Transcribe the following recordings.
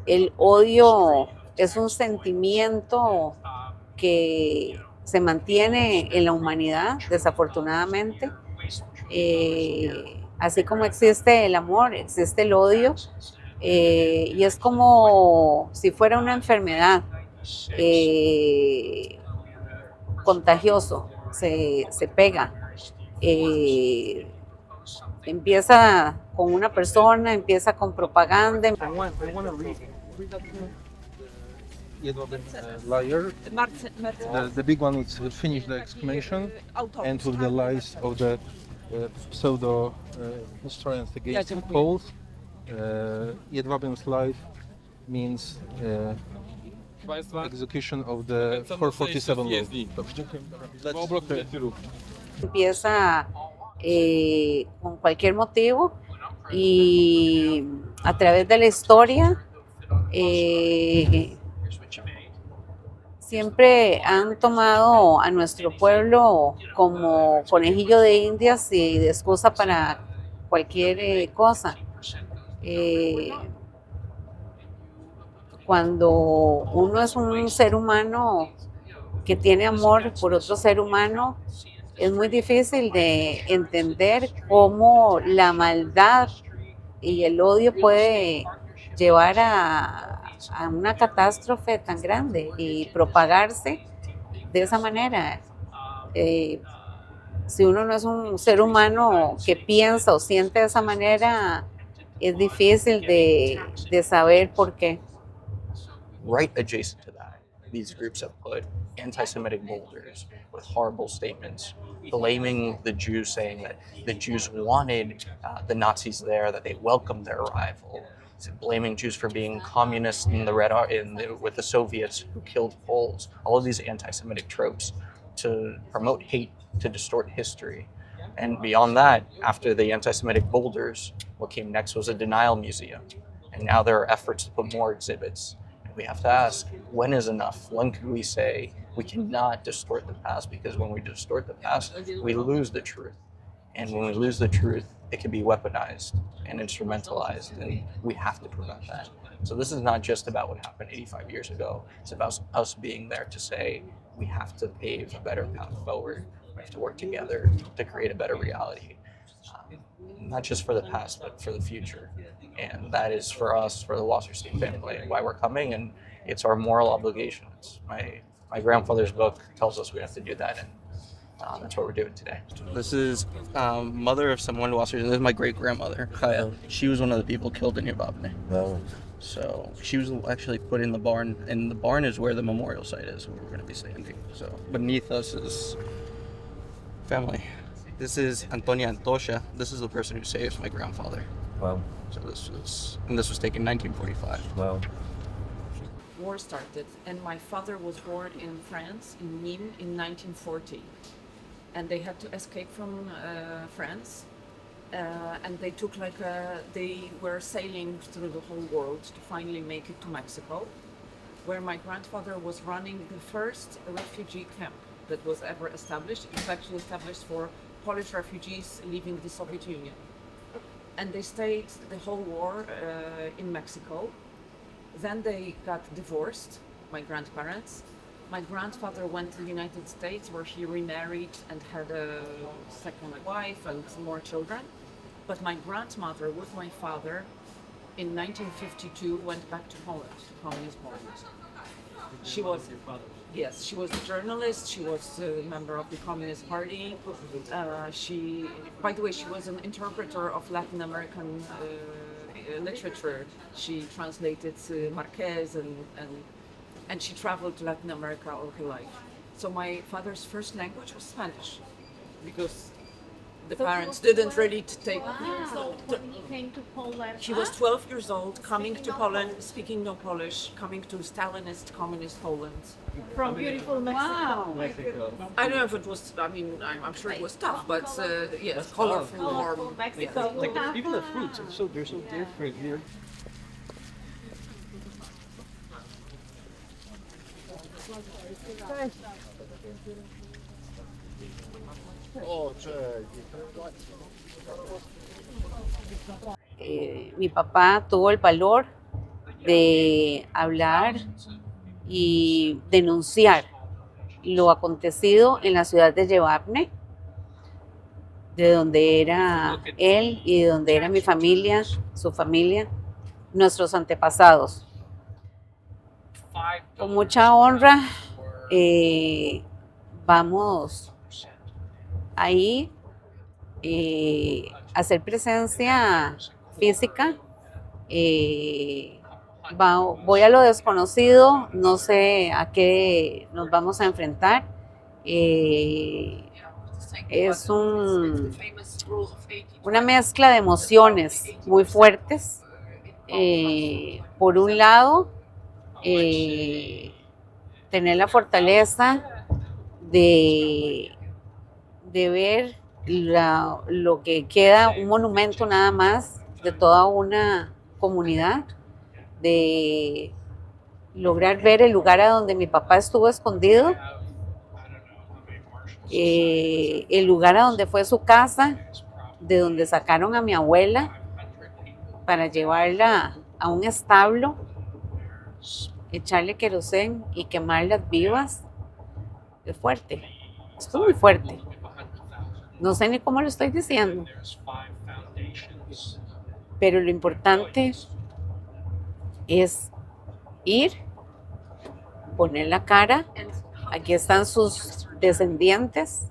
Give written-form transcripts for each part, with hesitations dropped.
El odio es un sentimiento que se mantiene en la humanidad, desafortunadamente. Así como existe el amor, existe el odio, y es como si fuera una enfermedad eh, contagioso, se pega. Eh, Empieza con una persona, empieza con propaganda. I want to read that Jedwabne liar. The big one is finish the exclamation and with the lies of the pseudo historians against Poles. Jedwabne's life means execution of the 447 law. Empieza con cualquier motivo y a través de la historia siempre han tomado a nuestro pueblo como conejillo de indias y de excusa para cualquier cosa. Cuando uno es un ser humano que tiene amor por otro ser humano, es muy difícil de entender cómo la maldad y el odio puede llevar a una catástrofe tan grande y propagarse de esa manera. Si uno no es un ser humano que piensa o siente de esa manera, es difícil de saber por qué. Right adjacent to that, these groups have put anti-Semitic boulders with horrible statements, blaming the Jews, saying that the Jews wanted the Nazis there, that they welcomed their arrival, blaming Jews for being communists with the Soviets who killed Poles. All of these anti-Semitic tropes to promote hate, to distort history. And beyond that, after the anti-Semitic boulders, what came next was a denial museum. And now there are efforts to put more exhibits. We have to ask, when is enough? When can we say we cannot distort the past? Because when we distort the past, we lose the truth. And when we lose the truth, it can be weaponized and instrumentalized, and we have to prevent that. So this is not just about what happened 85 years ago. It's about us being there to say we have to pave a better path forward. We have to work together to create a better reality. Not just for the past, but for the future. And that is for us, for the Waserstein family, and why we're coming, and it's our moral obligation. It's my grandfather's book tells us we have to do that, and that's what we're doing today. This is mother of someone Waserstein. This is my great-grandmother, Kaya. She was one of the people killed in Jedwabne. Oh. So she was actually put in the barn, and the barn is where the memorial site is, where we're going to be standing. So beneath us is family. This is Antonia Antosha. This is the person who saves my grandfather. Wow. So this was taken in 1945. Wow. War started, and my father was born in France, in Nîmes, in 1940. And they had to escape from France, and they took they were sailing through the whole world to finally make it to Mexico, where my grandfather was running the first refugee camp that was ever established. It was actually established for Polish refugees leaving the Soviet Union. And they stayed the whole war in Mexico. Then they got divorced, my grandparents. My grandfather went to the United States, where he remarried and had a second wife and more children. But my grandmother, with my father, in 1952 went back to Poland, to communist Poland. She was a journalist. She was a member of the Communist Party. By the way, she was an interpreter of Latin American literature. She translated Marquez and she traveled to Latin America all her life. So my father's first language was Spanish, because the parents didn't really take. Wow. So when he came to Poland, He was 12 years old, coming to Poland, speaking no Polish, coming to Stalinist communist Poland. from beautiful Mexico. Wow. I don't know if it was, I'm sure it was tough, but yes, colorful, warm. Colorful Mexico. Yeah. Even the fruits are they're so different here. Mi papá tuvo el valor de hablar y denunciar lo acontecido en la ciudad de Jedwabne, de donde era él y de donde era mi familia, su familia, nuestros antepasados. Con mucha honra vamos ahí a hacer presencia física. Voy a lo desconocido, no sé a qué nos vamos a enfrentar. Es una mezcla de emociones muy fuertes. Por un lado, tener la fortaleza de ver lo que queda, un monumento nada más de toda una comunidad, de lograr ver el lugar a donde mi papá estuvo escondido, el lugar a donde fue su casa, de donde sacaron a mi abuela para llevarla a un establo, echarle querosén y quemarlas vivas. Es fuerte, esto es muy fuerte. No sé ni cómo lo estoy diciendo, pero lo importante es ir, poner la cara. Aquí están sus descendientes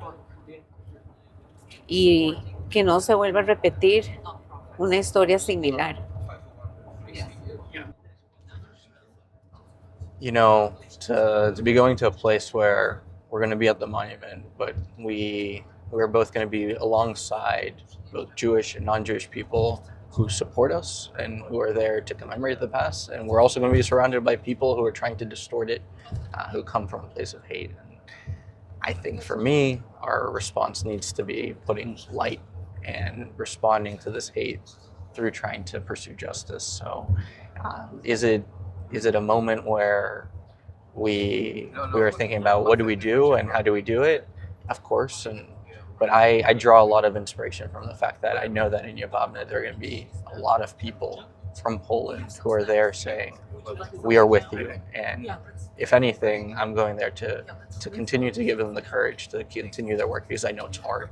y que no se vuelva a repetir una historia similar. You know, to be going to a place where we're going to be at the monument, but we're both going to be alongside both Jewish and non-Jewish people who support us and who are there to commemorate the past, and we're also going to be surrounded by people who are trying to distort it, who come from a place of hate. And I think for me, our response needs to be putting light and responding to this hate through trying to pursue justice. So, is it a moment where we were thinking about what do we do and how do we do it? Of course, but I draw a lot of inspiration from the fact that I know that in Jedwabne there are going to be a lot of people from Poland who are there saying, we are with you. And if anything, I'm going there to continue to give them the courage to continue their work because I know it's hard.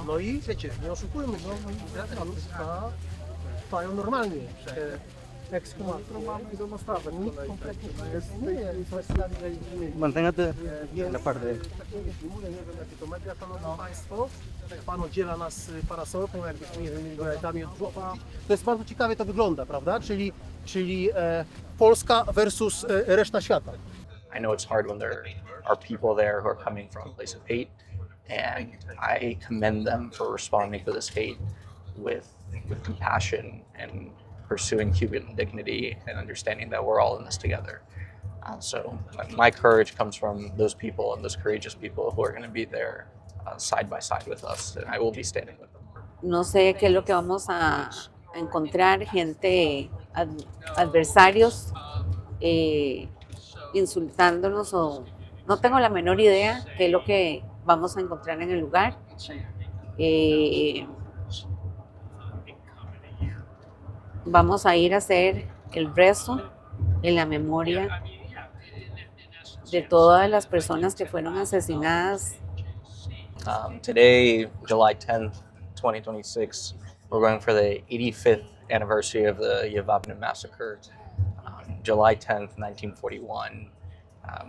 No i wiecie, nie oszukujmy, trwają normalnie. Ekshumacje mamy do dostawy. Nic kompletnie nie jest Manténgate en la parte. nie wiem jakie to media, szanowni państwo. Pan oddziela nas parasolką, jakbyśmy nie wiem, goletami od brzucha. To jest bardzo ciekawie to wygląda, prawda? Czyli Polska versus reszta świata. I know it's hard when there are people there who are coming from a place of hate, and I commend them for responding to this hate with compassion and pursuing human dignity and understanding that we're all in this together. So my courage comes from those people and those courageous people who are going to be there side by side with us, and I will be standing with them. No sé qué es lo que vamos a encontrar, gente, adversarios, insultándonos, o no tengo la menor idea qué es lo que vamos a encontrar en el lugar. Vamos a ir a hacer el rezo en la memoria de todas las personas que fueron asesinadas. Today, July 10th, 2026, we're going for the 85th anniversary of the Jedwabne Massacre. July 10th, 1941,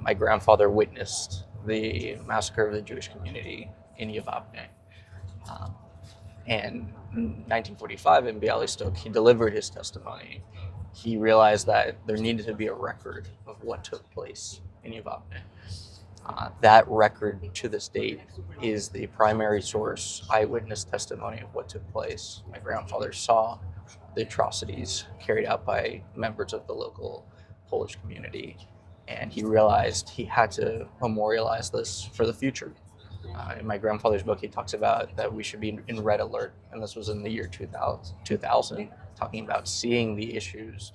my grandfather witnessed the massacre of the Jewish community in Jedwabne. And in 1945 in Białystok, he delivered his testimony. He realized that there needed to be a record of what took place in Jedwabne. That record to this date is the primary source eyewitness testimony of what took place. My grandfather saw the atrocities carried out by members of the local Polish community, and he realized he had to memorialize this for the future. In my grandfather's book, he talks about that we should be in red alert, and this was in the year 2000, talking about seeing the issues.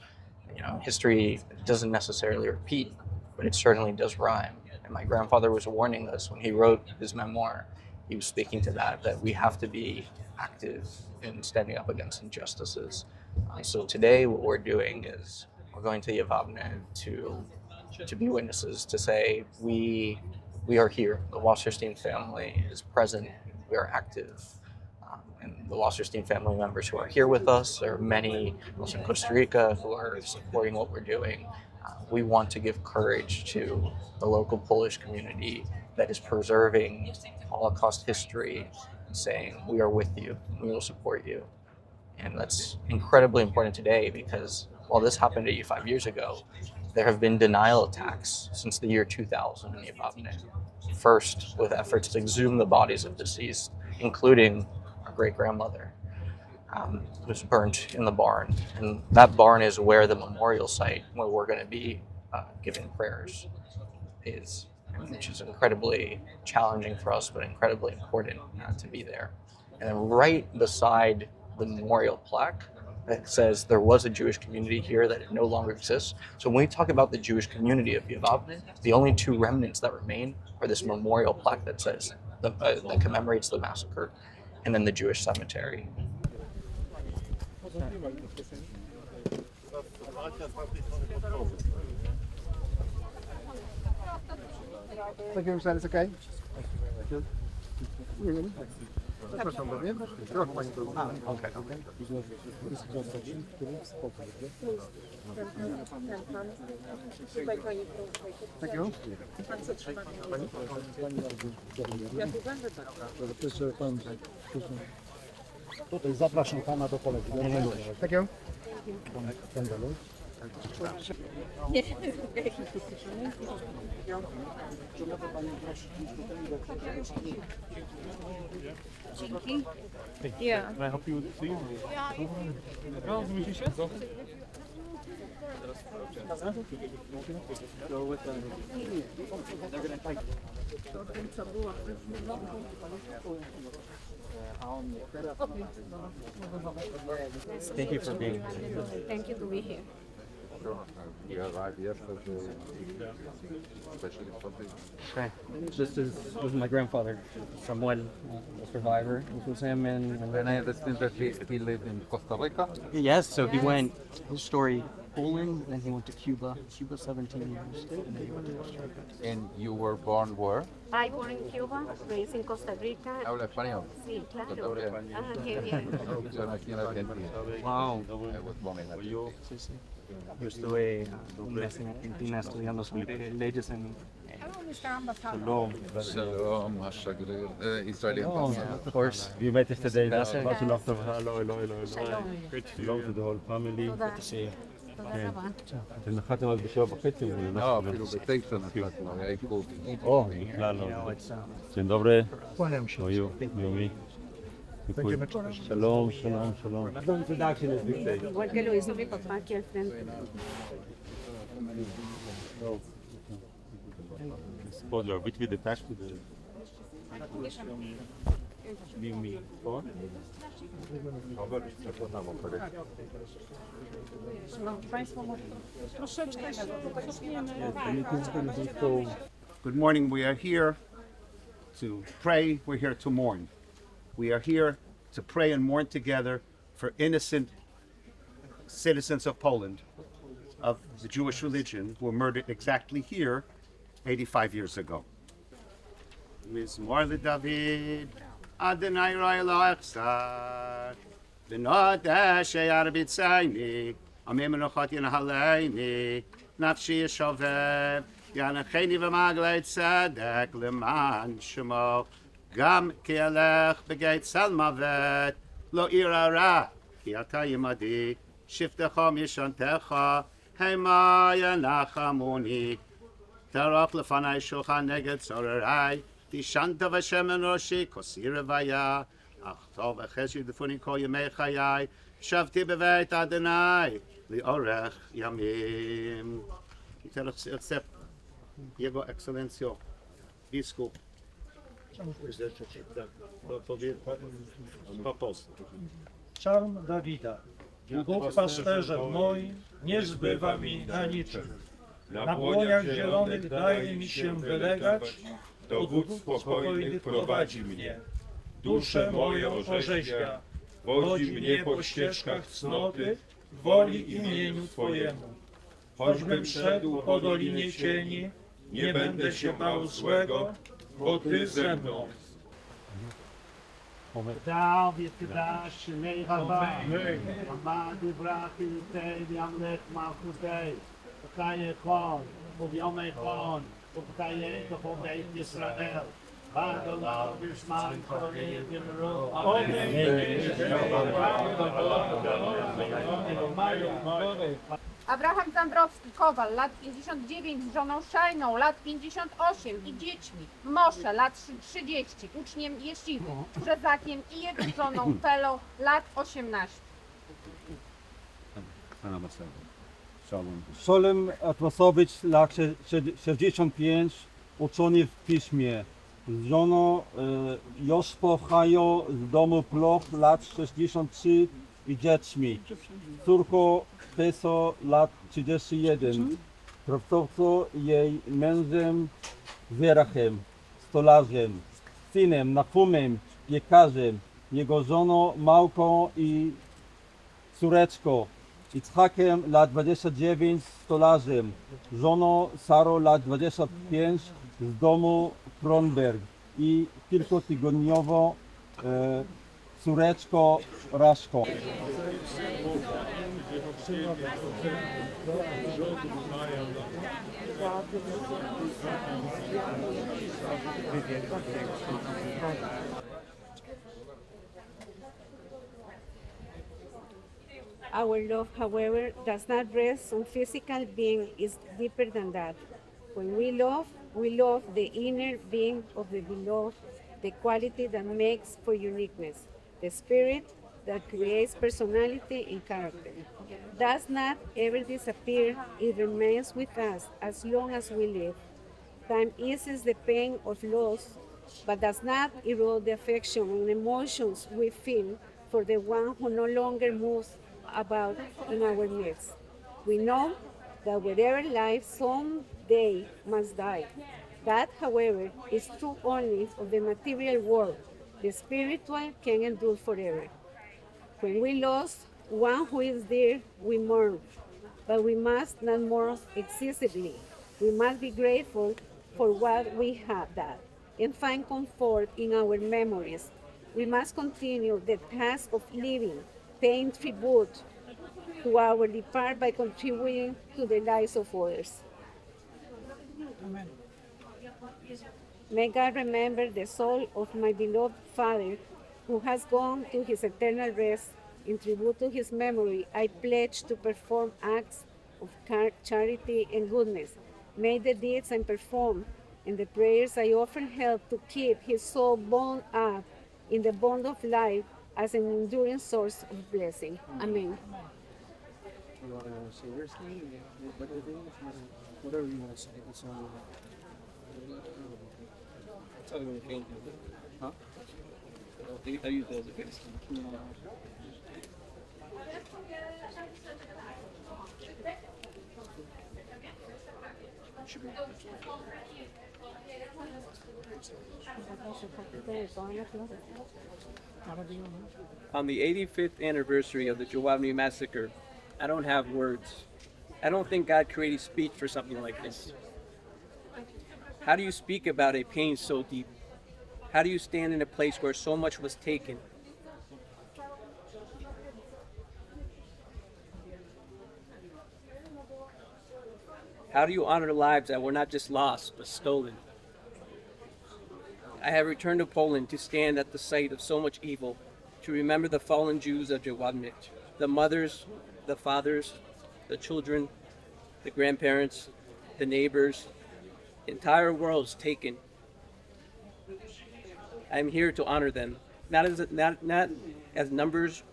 You know, history doesn't necessarily repeat, but it certainly does rhyme. And my grandfather was warning us when he wrote his memoir. He was speaking to that we have to be active in standing up against injustices. So today what we're doing is we're going to Jedwabne to be witnesses, to say we are here. The Waserstein family is present. We are active. And the Waserstein family members who are here with us, there are many also in Costa Rica who are supporting what we're doing. We want to give courage to the local Polish community that is preserving Holocaust history and saying, we are with you, we will support you. And that's incredibly important today because while this happened to you 5 years ago, there have been denial attacks since the year 2000 in Jedwabne. First, with efforts to exhume the bodies of deceased, including our great-grandmother, who was burnt in the barn. And that barn is where the memorial site, where we're going to be giving prayers, is, which is incredibly challenging for us, but incredibly important to be there. And then right beside the memorial plaque that says there was a Jewish community here that no longer exists. So when we talk about the Jewish community of Jedwabne, the only two remnants that remain are this memorial plaque that says that commemorates the massacre, and then the Jewish cemetery. Thank you, is okay? Zapraszam do mnie. Trochę pani to. Okay. Thank you. Tutaj zapraszam pana do kolegi. Thank you. Yeah. Can I help you with the sleeve? No, zmieści się? Thank you for being here. Thank you to be here. Okay. This is my grandfather, Samuel, a survivor. This was him And I understand that he lived in Costa Rica. yes, so he went, his story, Poland, then he went to Cuba 17 years, and then he went to Costa Rica. And you were born where? I born in Cuba, raised in Costa Rica. Habla español. Sí, claro. Todo bien. Qué bien. Yo nací en Argentina. Wow. I was born in Argentina. Sí, sí. Yo estuve un mes en Argentina estudiando leyes en Shalom, Hashagrir, Israeli ambassador. of course. We met yesterday. Gracias. Lots and lots of hello. Shalom. Hello to the whole family. תודה. Sí. תודה רבה. אתם נחתתם רק ב7:30. No, אפילו ב9 נחלטנו, היה עיכוב. או, בכלל You know, לא. it's Dzień dobry. Kłaniam się. Moju, miły. Shalom, shalom, shalom. No introduction is big day. Igual que lo hizo mi papá aquí al frente. Suppose you're a bit attached to the... Leave me for? Good morning. We are here to pray. We're here to mourn. We are here to pray and mourn together for innocent citizens of Poland, of the Jewish religion, who were murdered exactly here 85 years ago. Mizmor David, Adonai Ro'el Echsar, V'nod Sheyar B'tzayni, Amim Menochat Yenahaleini, Nafshi Yeshovev, Yanacheni V'maglei Tzedek, L'man Shemo, Gam Ki Elech B'geit Salmavet, Lo Ira Ra, Ki Ata Yimadi, Shiftecha Mishantecha, Hema Yanachamuni, Tarach Lefanai Shulchan Neged Zorerai, Tishanta Vashem Enoshi, Kosira Vaya, Achtov Echesh Yudefuni Kol Yemei Chayai, Shavti Beveit Adonai, Liorech Yamim. Teraz accept Jego Ekscelencjo, biskup. Psalm Dawida. Bóg pasterzem moim, nie zbywa mi na niczym. Na błoniach zielonych daje mi się wylegać, do wód spokojnych prowadzi mnie. Duszę moją orzeźwia, wodzi mnie po ścieżkach cnoty, woli imieniu Twojemu. Choćbym szedł po dolinie cieni, nie będę się bał złego, bo Ty ze mną. David Kedash, Nei Rabba, Amad Ibrahim, Tei, Amlech, Malchutei, Pekaye Chon, Uvyome Chon, Pekaye Topobeit Yisrael, Badollah, Bishman, Korei, Gimru, Abraham Zambrowski, Kowal, lat 59, z żoną Szajną, lat 58 i dziećmi. Moshe, lat 30, uczniem Jesziwy, Brzezakiem i jego żoną Felą, lat 18. Szolem Atlasowicz, lat 65, uczony w piśmie. Z żoną Joszpo Hajo z domu Ploch, lat 63 i dziećmi. Córką Peso, lat 31. Pracowcą jej mężem Zerachem, stolarzem, synem Nachumem, piekarzem, jego żoną Małką i córeczką. Itzhakiem, lat 29, stolarzem, żoną Sarą, lat 25, z domu Kronberg i kilkutygodniową córeczką Raszką. Our love, however, does not rest on physical being, is deeper than that. When we love the inner being of the beloved, the quality that makes for uniqueness, the spirit that creates personality and character. Does not ever disappear, it remains with us as long as we live. Time eases the pain of loss, but does not erode the affection and emotions we feel for the one who no longer moves about in our midst. We know that whatever lives someday must die. That, however, is true only of the material world. The spiritual can endure forever. When we lost one who is dear, we mourn, but we must not mourn excessively. We must be grateful for what we have done and find comfort in our memories. We must continue the task of living, paying tribute to our departed by contributing to the lives of others. Amen. May God remember the soul of my beloved father who has gone to his eternal rest. In tribute to his memory, I pledge to perform acts of charity and goodness. May the deeds I perform and the prayers I offer help to keep his soul bound up in the bond of life as an enduring source of blessing. Amen. You want to say your thing? Whatever you want to say. It's on. Tell me when you change it. Huh? I use those against them. On the 85th anniversary of the Jedwabne Massacre, I don't have words. I don't think God created speech for something like this. How do you speak about a pain so deep? How do you stand in a place where so much was taken? How do you honor lives that were not just lost, but stolen? I have returned to Poland to stand at the site of so much evil, to remember the fallen Jews of Jedwabne, the mothers, the fathers, the children, the grandparents, the neighbors, entire worlds taken. I'm here to honor them, not as numbers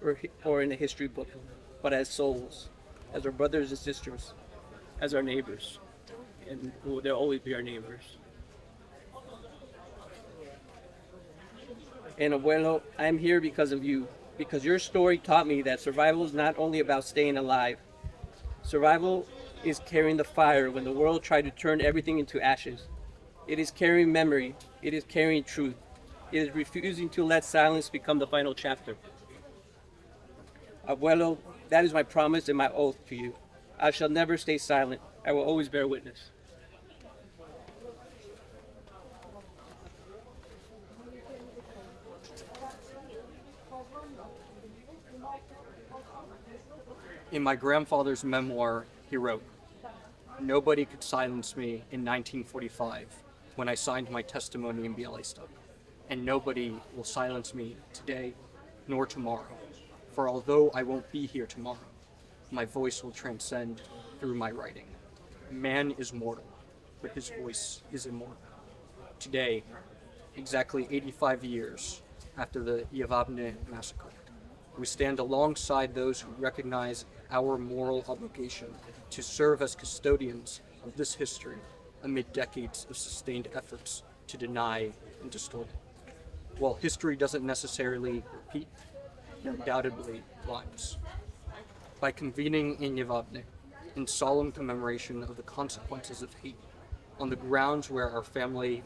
or in a history book, but as souls, as our brothers and sisters, as our neighbors, and they'll always be our neighbors. And Abuelo, I'm here because of you, because your story taught me that survival is not only about staying alive. Survival is carrying the fire when the world tried to turn everything into ashes. It is carrying memory. It is carrying truth. It is refusing to let silence become the final chapter. Abuelo, That is my promise and my oath to you. I shall never stay silent. I will always bear witness. In my grandfather's memoir, he wrote, "Nobody could silence me in 1945 when I signed my testimony in Białystok, and nobody will silence me today nor tomorrow. For although I won't be here tomorrow, my voice will transcend through my writing. Man is mortal, but his voice is immortal." Today, exactly 85 years after the Jedwabne Massacre, we stand alongside those who recognize our moral obligation to serve as custodians of this history amid decades of sustained efforts to deny and distort it. While history doesn't necessarily repeat, it undoubtedly rhymes. By convening in Jedwabne, in solemn commemoration of the consequences of hate, on the grounds where our family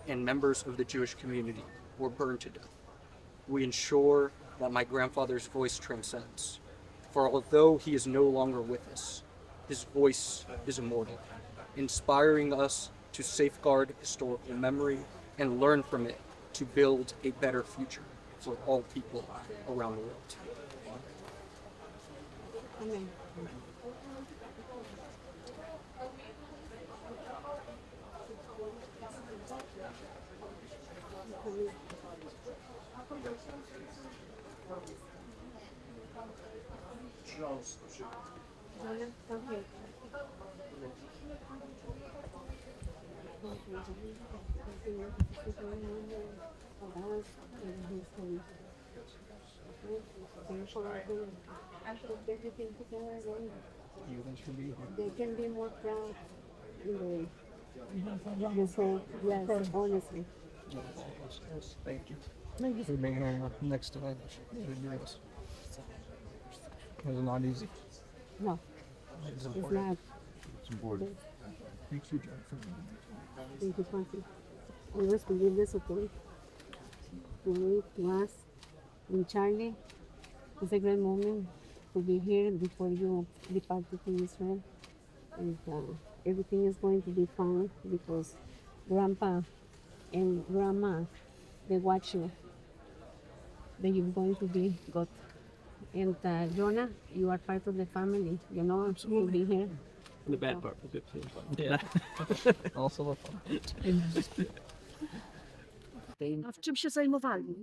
and members of the Jewish community were burned to death, we ensure that my grandfather's voice transcends. For although he is no longer with us, his voice is immortal, inspiring us to safeguard historical memory and learn from it to build a better future for all people around the world. Amen. They can be more proud in the say yes, honestly. Thank you. Thank you for being here next to us. It was not easy. No, It's it's important. not. It's important. Thank you, John, for being here. Thank you, Frankie. Always forgive the support to me, to us, and Charlie. It's a great moment to be here before you departed to Israel. And everything is going to be fine because Grandpa and Grandma, they watch you. That you're going to be good. And Jonah, you are part of the family, you know, to be here. The bad part, the good part. Yeah. Also the fun. A w czym się zajmowali?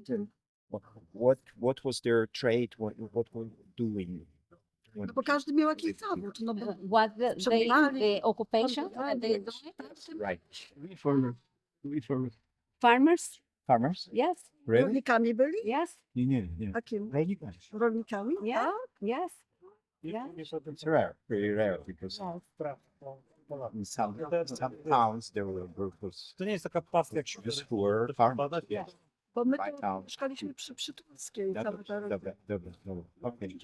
What was their trade? What were doing? No bo każdy miał jakiś zawód. No bo What the occupation that they do? Right. We farmers. Farmers? Farmers? Yes. Really? rolnikami byli? Yes. Nie. Jakim? Rolnikami. Rolnikami? Yeah. Yes. Yeah. It's rare, very rare, because in some towns there were workers To nie jest taka pasja jak just who were farmers. Yes. Bo my Right to now. mieszkaliśmy przy Tureckiej. Dobra. Okay.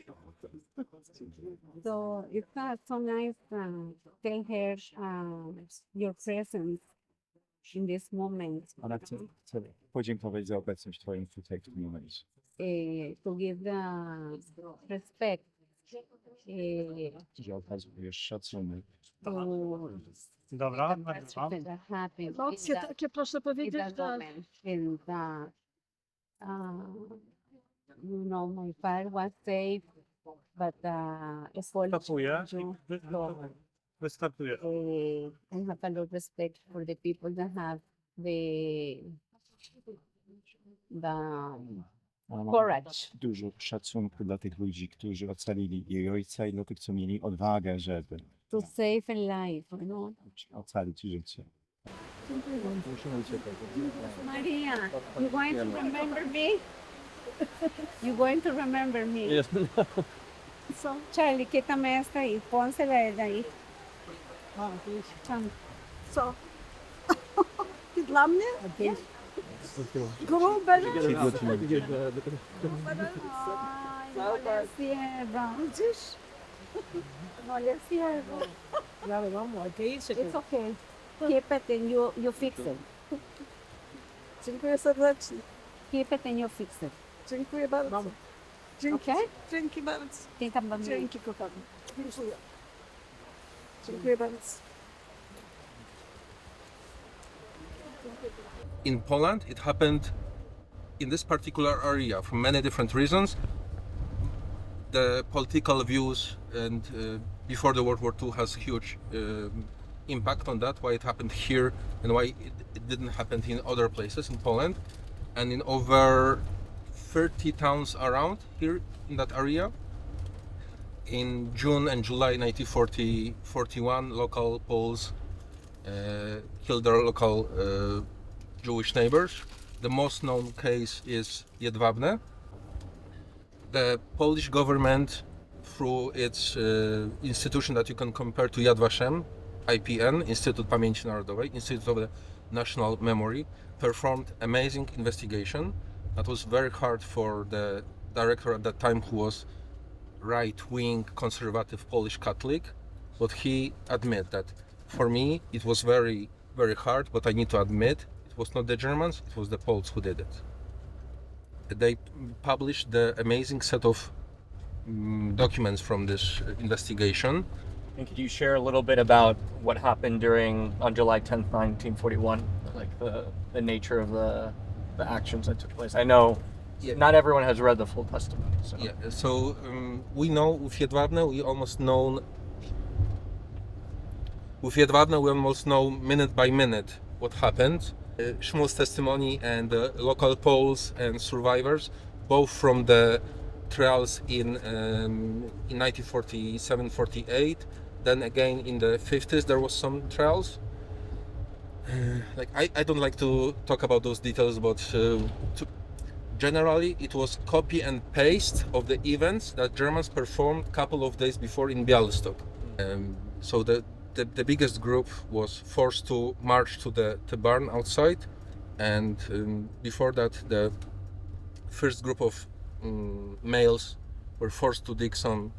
So it's so nice tell her your presence in this moment. Ale chcę podziękować za obecność Twoją tutaj w tym momencie. To give the respect Że okazujesz szacunek. to Dobra, that happened Emocje takie, proszę in powiedzieć, that że moment. You know, my father was safe, but Wystartuje. Wystartuje. I have a lot of respect for the people that have the Ale mam courage dużo szacunku dla tych ludzi, którzy ocalili jej ojca i dla tych, co mieli odwagę, żeby to save a life, you know. ocalić życie. Maria, you going to remember me? You going to remember me? Yes. So, Charlie, quítame esta y pónsela de ahí. co? Ty dla mnie? Okay. Grube Ay, no le cierro. Widzisz? No le cierro. Ja vamos, ¿qué hice? It's okay. Keep it and you fix it. Dziękuję serdecznie. Keep it and you fix it. Dziękuję bardzo. Okay? Dzięki bardzo. Dzięki, kochani. Dziękuję. Dziękuję bardzo. In Poland, it happened in this particular area for many different reasons. The political views and before the World War II has huge impact on that, why it happened here and why it didn't happen in other places in Poland. And in over 30 towns around here in that area, in June and July 1941, local Poles killed their local Jewish neighbors. The most known case is Jedwabne. The Polish government, through its institution that you can compare to Yad Vashem, IPN, Instytut Pamięci Narodowej, Institute of the National Memory, performed amazing investigation. That was very hard for the director at that time, who was right-wing conservative Polish Catholic, but he admitted that for me it was very, very hard, but I need to admit it was not the Germans, it was the Poles who did it. They published the amazing set of documents from this investigation. And could you share a little bit about what happened on July 10th, 1941, like the nature of the actions that took place? I know not everyone has read the full testimony. So. Yeah, so we know with Jedwabne, we almost know minute by minute what happened. Szmul's testimony and the local Poles and survivors, both from the trials in 1947-48, then again in the 50s there was some trials. I don't like to talk about those details, but generally it was copy and paste of the events that Germans performed a couple of days before in Białystok. So the biggest group was forced to march to the barn outside, and before that the first group of males were forced to dig some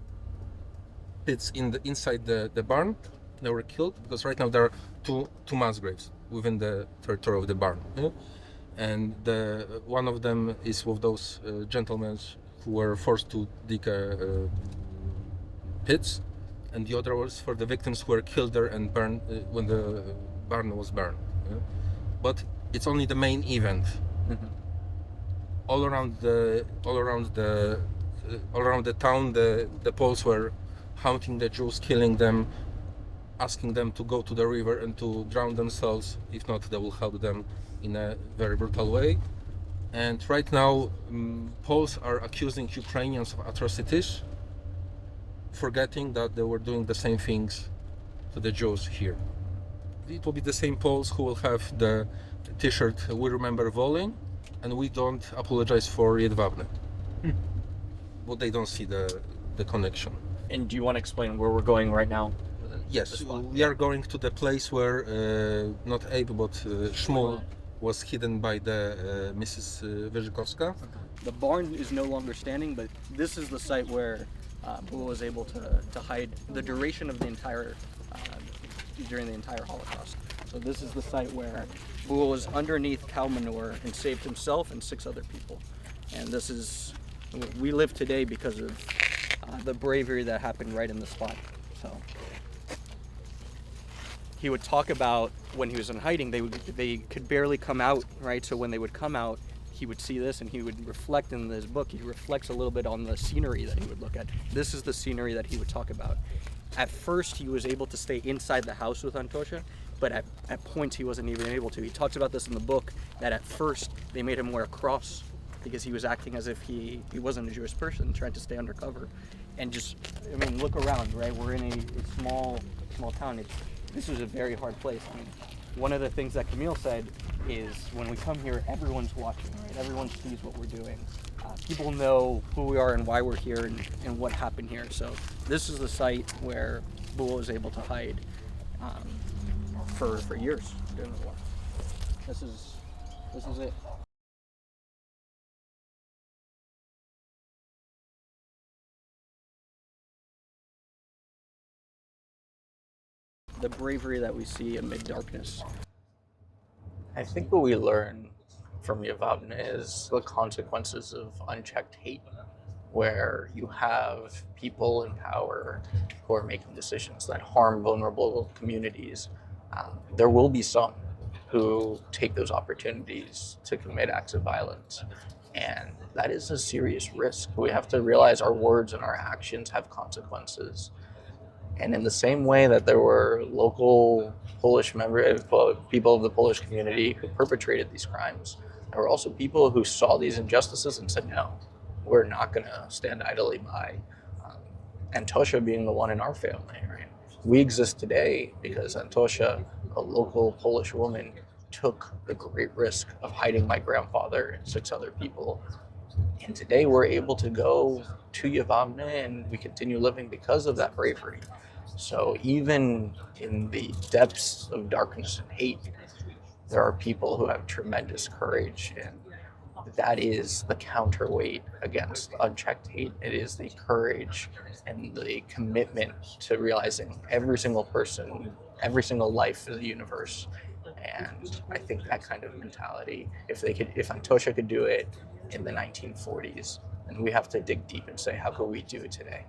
pits inside the barn. They were killed because right now there are two mass graves within the territory of the barn. Yeah? And one of them is with those gentlemen who were forced to dig pits, and the other was for the victims who were killed there and burned when the barn was burned. Yeah? But it's only the main event. Mm-hmm. All around the town, the Poles were hunting the Jews, killing them, asking them to go to the river and to drown themselves. If not, they will help them in a very brutal way. And right now, Poles are accusing Ukrainians of atrocities, forgetting that they were doing the same things to the Jews here. It will be the same Poles who will have the t-shirt "We remember Volyn" and "We don't apologize for Jedwabne." But they don't see the connection. And do you want to explain where we're going right now? Yes, we are going to the place where not Abe, but Szmul was hidden by the Mrs. Wyrzykowska. The barn is no longer standing, but this is the site where Bull was able to hide the duration of the entire during the entire Holocaust. So this is the site where Bull was underneath cow manure and saved himself and 6 other people. And we live today because of the bravery that happened right in the spot. So he would talk about when he was in hiding, they could barely come out, right? So when they would come out, he would see this and he would reflect in his book. He reflects a little bit on the scenery that he would look at. This is the scenery that he would talk about. At first, he was able to stay inside the house with Antosha, but at points he wasn't even able to. He talks about this in the book, that at first they made him wear a cross because he was acting as if he wasn't a Jewish person, trying to stay undercover. And look around, right? We're in a small town. This was a very hard place. One of the things that Camille said is when we come here, everyone's watching, right? Everyone sees what we're doing. People know who we are and why we're here and what happened here. So this is the site where Bull was able to hide for years during the war. This is it. The bravery that we see amid darkness. I think what we learn from Jedwabne is the consequences of unchecked hate. where you have people in power who are making decisions that harm vulnerable communities, there will be some who take those opportunities to commit acts of violence. And that is a serious risk. We have to realize our words and our actions have consequences. And in the same way that there were local Polish people of the Polish community who perpetrated these crimes, there were also people who saw these injustices and said, no, we're not going to stand idly by. Antosha being the one in our family, right? We exist today because Antosha, a local Polish woman, took the great risk of hiding my grandfather and 6 other people. And today we're able to go to Jedwabne and we continue living because of that bravery. So even in the depths of darkness and hate, there are people who have tremendous courage, and that is the counterweight against unchecked hate. It is the courage and the commitment to realizing every single person, every single life is a universe. And I think that kind of mentality, if Antosha could do it in the 1940s, then we have to dig deep and say, how could we do it today?